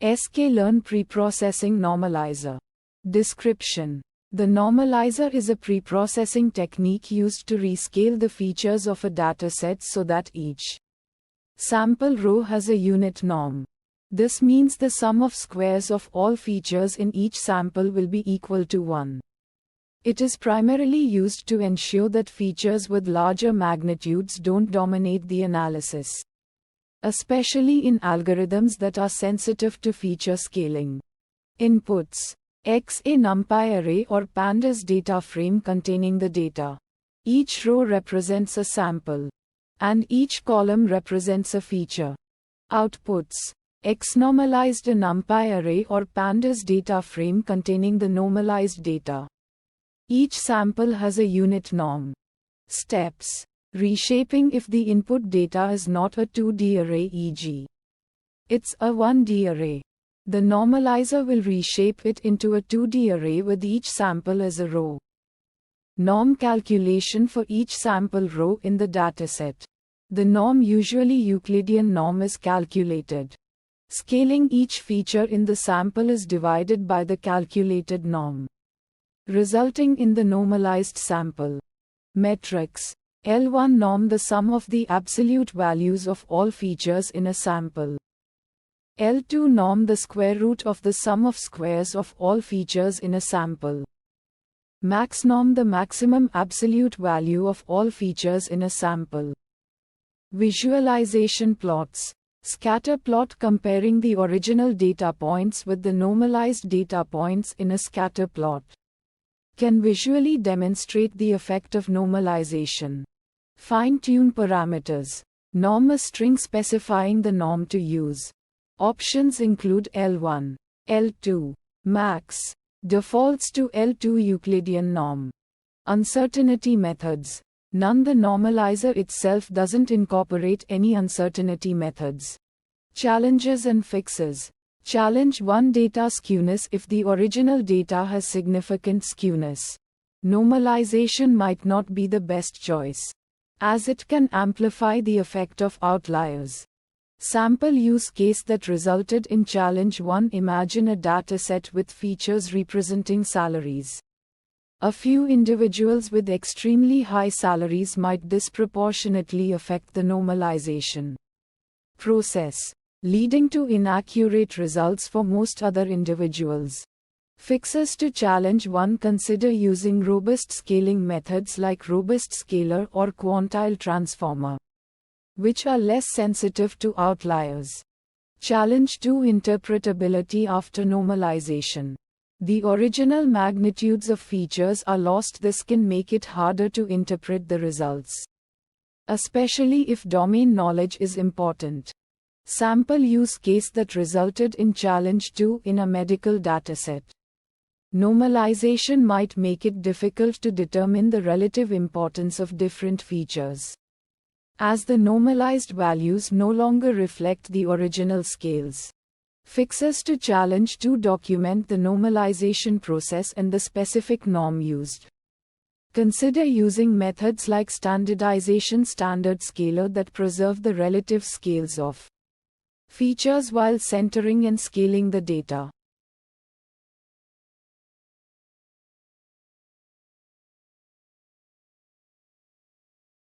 sklearnpreprocessingNormalizer. Description: the normalizer is a preprocessing technique used to rescale the features of a dataset so that each sample row has a unit norm. This means the sum of squares of all features in each sample will be equal to 1. It is primarily used to ensure that features with larger magnitudes don't dominate the analysis, especially in algorithms that are sensitive to feature scaling. Inputs: X, a NumPy array or pandas data frame containing the data. Each row represents a sample, and each column represents a feature. Outputs: X normalized, a NumPy array or pandas data frame containing the normalized data. Each sample has a unit norm. Steps: reshaping if the input data is not a 2D array, e.g., it's a 1D array. The normalizer will reshape it into a 2D array with each sample as a row. Norm calculation for each sample row in the dataset. The norm, usually Euclidean norm, is calculated. Scaling each feature in the sample is divided by the calculated norm, resulting in the normalized sample. Metrics: L1 norm, the sum of the absolute values of all features in a sample. L2 norm, the square root of the sum of squares of all features in a sample. Max norm, the maximum absolute value of all features in a sample. Visualization plots: scatter plot, comparing the original data points with the normalized data points in a scatter plot, can visually demonstrate the effect of normalization. Fine-tune parameters: norm, a string specifying the norm to use. Options include L1, L2, max, defaults to L2 Euclidean norm. Uncertainty methods: none. The normalizer itself doesn't incorporate any uncertainty methods. Challenges and fixes: Challenge 1, data skewness. If the original data has significant skewness, normalization might not be the best choice, as it can amplify the effect of outliers. Sample use case that resulted in challenge 1: imagine a dataset with features representing salaries. A few individuals with extremely high salaries might disproportionately affect the normalization process, leading to inaccurate results for most other individuals. Fixes to challenge 1: consider using robust scaling methods like robust scaler or quantile transformer, which are less sensitive to outliers. Challenge 2: interpretability after normalization. The original magnitudes of features are lost. This can make it harder to interpret the results, especially if domain knowledge is important. Sample use case that resulted in challenge 2: in a medical dataset. Normalization might make it difficult to determine the relative importance of different features, as the normalized values no longer reflect the original scales. Fixes to challenge 2: document the normalization process and the specific norm used. Consider using methods like standardization standard scaler that preserve the relative scales of features while centering and scaling the data.